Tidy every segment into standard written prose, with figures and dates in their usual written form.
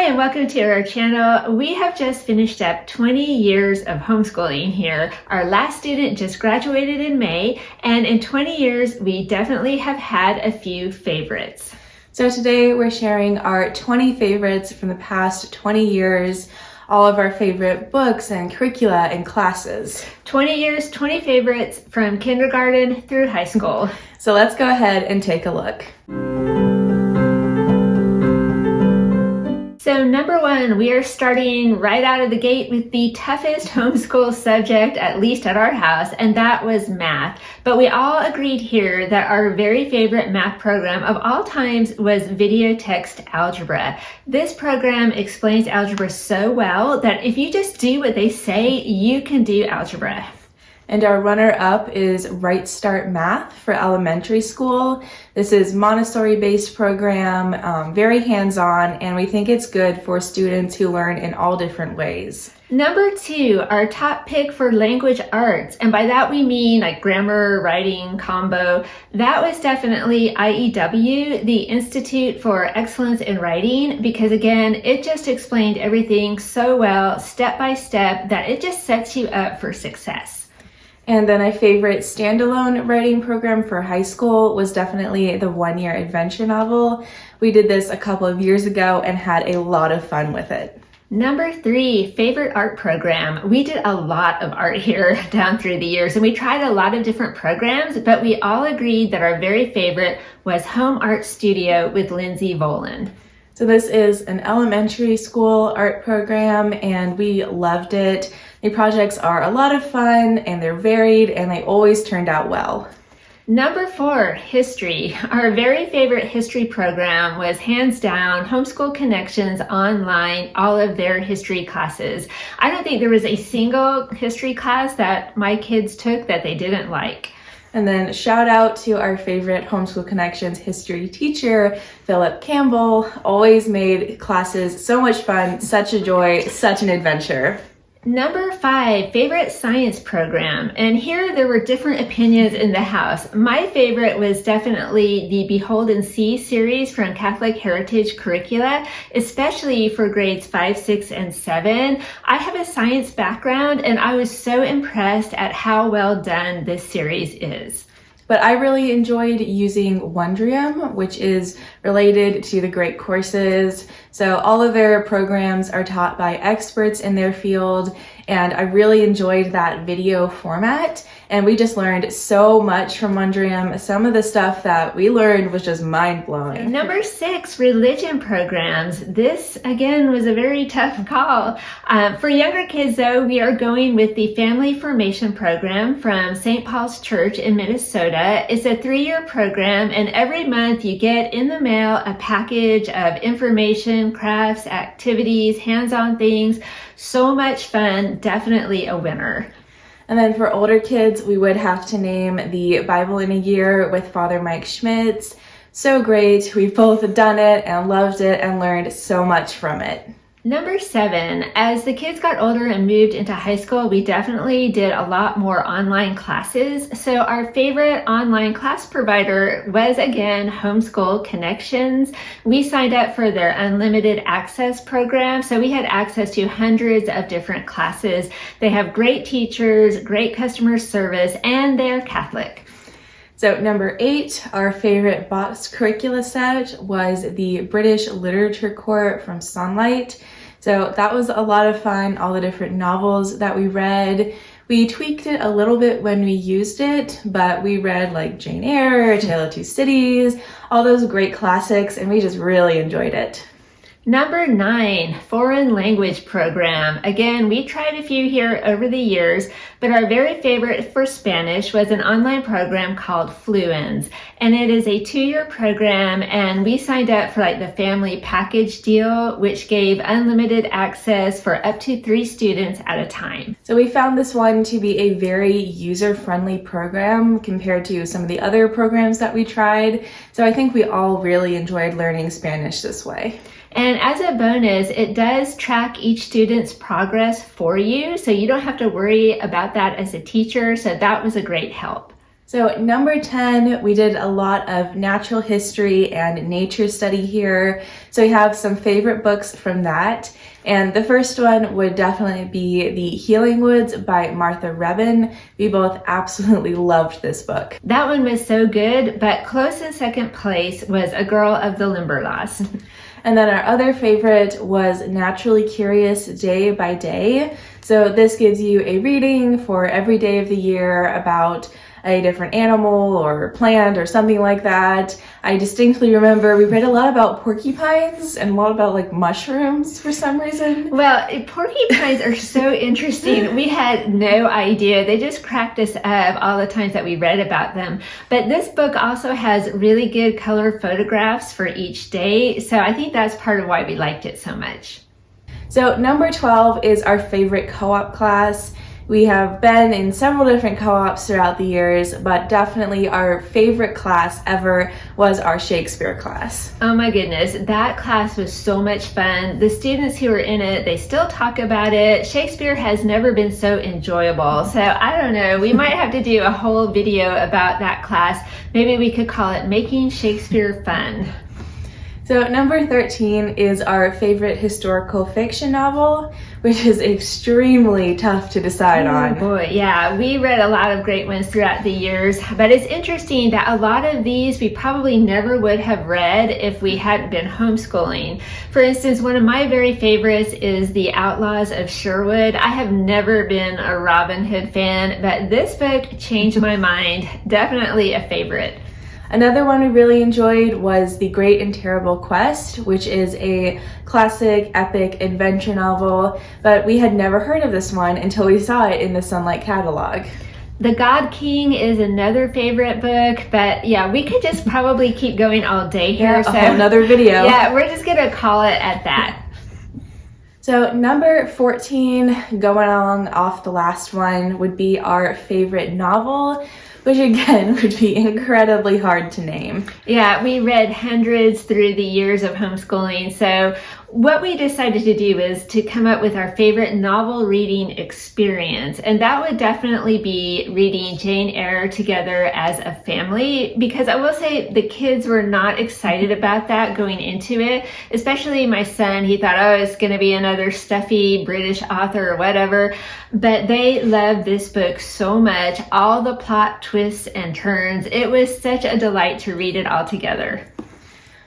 Hi, and welcome to our channel. We have just finished up 20 years of homeschooling here. Our last student just graduated in May, and in 20 years, we definitely have had a few favorites. So today we're sharing our 20 favorites from the past 20 years, all of our favorite books and curricula and classes. 20 years, 20 favorites from kindergarten through high school. So let's go ahead and take a look. So number one, we are starting right out of the gate with the toughest homeschool subject, at least at our house, and that was math. But we all agreed here that our very favorite math program of all times was video text algebra. This program explains algebra so well that if you just do what they say, you can do algebra. And our runner-up is Right Start Math for elementary school. This is Monastery-based program, very hands-on, and we think it's good for students who learn in all different ways. Number two, our top pick for language arts, and by that we mean like grammar, writing, combo. That was definitely IEW, the Institute for Excellence in Writing, because again, it just explained everything so well, step by step, that it just sets you up for success. And then my favorite standalone writing program for high school was definitely the one-year adventure novel. We did this a couple of years ago and had a lot of fun with it. Number three, favorite art program. We did a lot of art here down through the years, and we tried a lot of different programs, but we all agreed that our very favorite was Home Art Studio with Lindsay Voland. So this is an elementary school art program, and we loved it. The projects are a lot of fun, and they're varied, and they always turned out well. Number four, history. Our very favorite history program was hands down Homeschool Connections online, all of their history classes. I don't think there was a single history class that my kids took that they didn't like. And then shout out to our favorite Homeschool Connections history teacher, Philip Campbell. Always made classes so much fun, such a joy, such an adventure. Number five, favorite science program. And here there were different opinions in the house. My favorite was definitely the Behold and See series from Catholic Heritage Curricula, especially for grades 5, 6, and 7. I have a science background and I was so impressed at how well done this series is. But I really enjoyed using Wondrium, which is related to the Great Courses. So all of their programs are taught by experts in their field, and I really enjoyed that video format. And we just learned so much from Wondrium. Some of the stuff that we learned was just mind-blowing. Number six, religion programs. This, again, was a very tough call. For younger kids, though, we are going with the Family Formation Program from St. Paul's Church in Minnesota. It's a 3-year program, and every month you get in the mail a package of information, crafts, activities, hands-on things. So much fun, definitely a winner. And then for older kids, we would have to name the Bible in a Year with Father Mike Schmitz. So great. We've both done it and loved it and learned so much from it. Number seven, as the kids got older and moved into high school, we definitely did a lot more online classes. So our favorite online class provider was, again, Homeschool Connections. We signed up for their unlimited access program, so we had access to hundreds of different classes. They have great teachers, great customer service, and they're Catholic. So number 8, our favorite box curricula set was the British Literature Court from Sunlight. So that was a lot of fun, all the different novels that we read. We tweaked it a little bit when we used it, but we read like Jane Eyre, Tale of Two Cities, all those great classics, and we just really enjoyed it. Number 9, foreign language program. Again, we tried a few here over the years, but our very favorite for Spanish was an online program called Fluens. And it is a 2-year program, and we signed up for like the family package deal, which gave unlimited access for up to 3 students at a time. So we found this one to be a very user-friendly program compared to some of the other programs that we tried. So I think we all really enjoyed learning Spanish this way. And as a bonus, it does track each student's progress for you, so you don't have to worry about that as a teacher, so that was a great help. So number 10, we did a lot of natural history and nature study here. So we have some favorite books from that. And the first one would definitely be The Healing Woods by Martha Rebin. We both absolutely loved this book. That one was so good, but close in second place was A Girl of the Limberlost. And then our other favorite was Naturally Curious Day by Day. So this gives you a reading for every day of the year about a different animal or plant or something like that. I distinctly remember we read a lot about porcupines and a lot about like mushrooms for some reason. Well, porcupines are so interesting. We had no idea. They just cracked us up all the times that we read about them. But this book also has really good color photographs for each day. So I think that's part of why we liked it so much. So number 12 is our favorite co-op class. We have been in several different co-ops throughout the years, but definitely our favorite class ever was our Shakespeare class. Oh my goodness, that class was so much fun. The students who were in it, they still talk about it. Shakespeare has never been so enjoyable. So I don't know, we might have to do a whole video about that class. Maybe we could call it Making Shakespeare Fun. So number 13 is our favorite historical fiction novel, which is extremely tough to decide on. Boy, yeah, we read a lot of great ones throughout the years, but it's interesting that a lot of these we probably never would have read if we hadn't been homeschooling. For instance, one of my very favorites is The Outlaws of Sherwood. I have never been a Robin Hood fan, but this book changed my mind. Definitely a favorite. Another one we really enjoyed was The Great and Terrible Quest, which is a classic epic adventure novel, but we had never heard of this one until we saw it in the Sunlight catalog. The God King is another favorite book, but yeah, we could just probably keep going all day here. Yeah, so another video. Yeah, we're just gonna call it at that. So number 14, going along off the last one, would be our favorite novel, which again would be incredibly hard to name. Yeah, we read hundreds through the years of homeschooling. So what we decided to do is to come up with our favorite novel reading experience. And that would definitely be reading Jane Eyre together as a family, because I will say the kids were not excited about that going into it, especially my son. He thought, oh, it's going to be another stuffy British author or whatever. But they loved this book so much, all the plot twists and turns. It was such a delight to read it all together.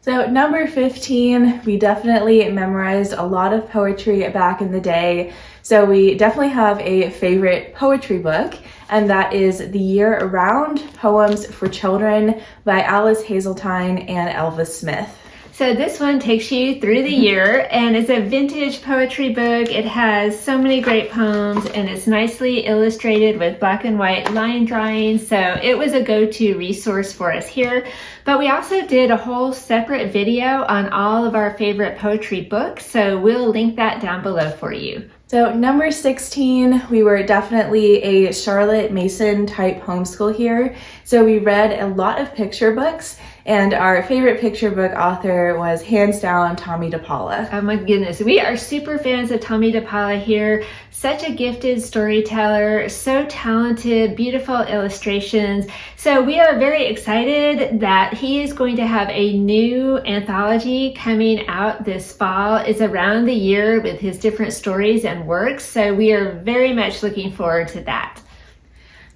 So number 15, we definitely memorized a lot of poetry back in the day. So we definitely have a favorite poetry book, and that is The Year Around, Poems for Children by Alice Hazeltine and Elvis Smith. So this one takes you through the year, and it's a vintage poetry book. It has so many great poems, and it's nicely illustrated with black and white line drawings. So it was a go-to resource for us here. But we also did a whole separate video on all of our favorite poetry books. So we'll link that down below for you. So number 16, we were definitely a Charlotte Mason type homeschool here. So we read a lot of picture books, and our favorite picture book author was hands down Tommy DePaula. Oh my goodness, we are super fans of Tommy DePaula here. Such a gifted storyteller, so talented, beautiful illustrations. So we are very excited that he is going to have a new anthology coming out this fall. It's around the year with his different stories and works. So we are very much looking forward to that.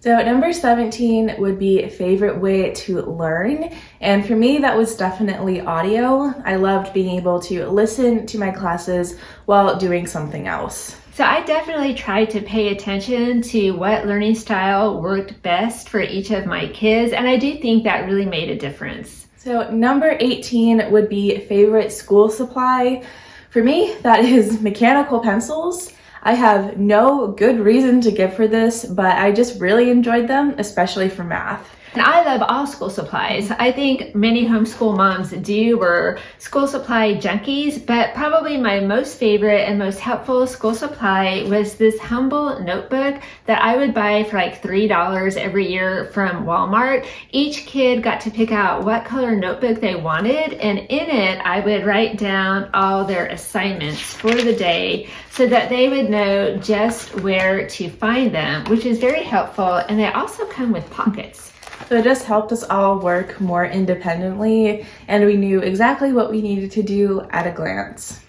So number 17 would be a favorite way to learn. And for me, that was definitely audio. I loved being able to listen to my classes while doing something else. So I definitely tried to pay attention to what learning style worked best for each of my kids. And I do think that really made a difference. So number 18 would be favorite school supply. For me, that is mechanical pencils. I have no good reason to give for this, but I just really enjoyed them, especially for math. And I love all school supplies. I think many homeschool moms do. We're school supply junkies, but probably my most favorite and most helpful school supply was this humble notebook that I would buy for like $3 every year from Walmart. Each kid got to pick out what color notebook they wanted, and in it I would write down all their assignments for the day so that they would know just where to find them, which is very helpful. And they also come with pockets. So it just helped us all work more independently, and we knew exactly what we needed to do at a glance.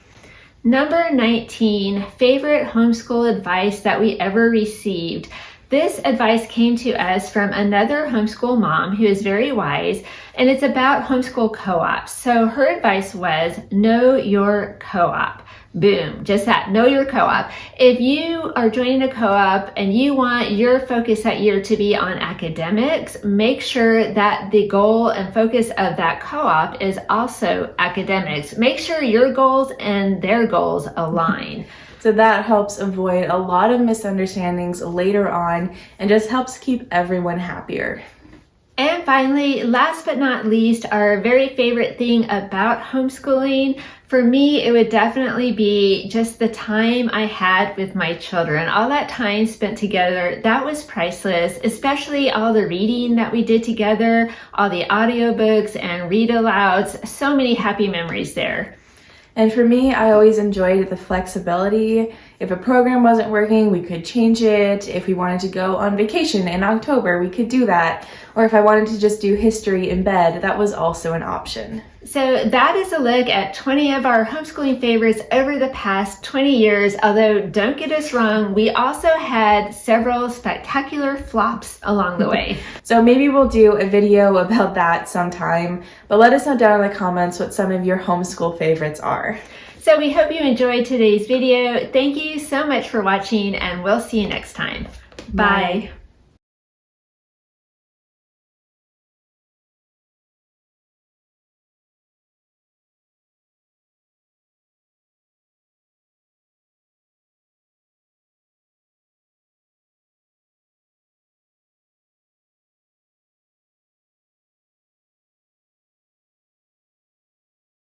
Number 19, favorite homeschool advice that we ever received. This advice came to us from another homeschool mom who is very wise, and it's about homeschool co-ops. So her advice was, know your co-op. Boom, just that, know your co-op. If you are joining a co-op and you want your focus that year to be on academics, make sure that the goal and focus of that co-op is also academics. Make sure your goals and their goals align. So that helps avoid a lot of misunderstandings later on and just helps keep everyone happier. And finally, last but not least, our very favorite thing about homeschooling, for me, it would definitely be just the time I had with my children. All that time spent together, that was priceless, especially all the reading that we did together, all the audiobooks and read-alouds, so many happy memories there. And for me, I always enjoyed the flexibility. If a program wasn't working, we could change it. If we wanted to go on vacation in October, we could do that. Or if I wanted to just do history in bed, that was also an option. So that is a look at 20 of our homeschooling favorites over the past 20 years. Although don't get us wrong, we also had several spectacular flops along the way. So maybe we'll do a video about that sometime, but let us know down in the comments what some of your homeschool favorites are. So we hope you enjoyed today's video. Thank you so much for watching, and we'll see you next time. Bye.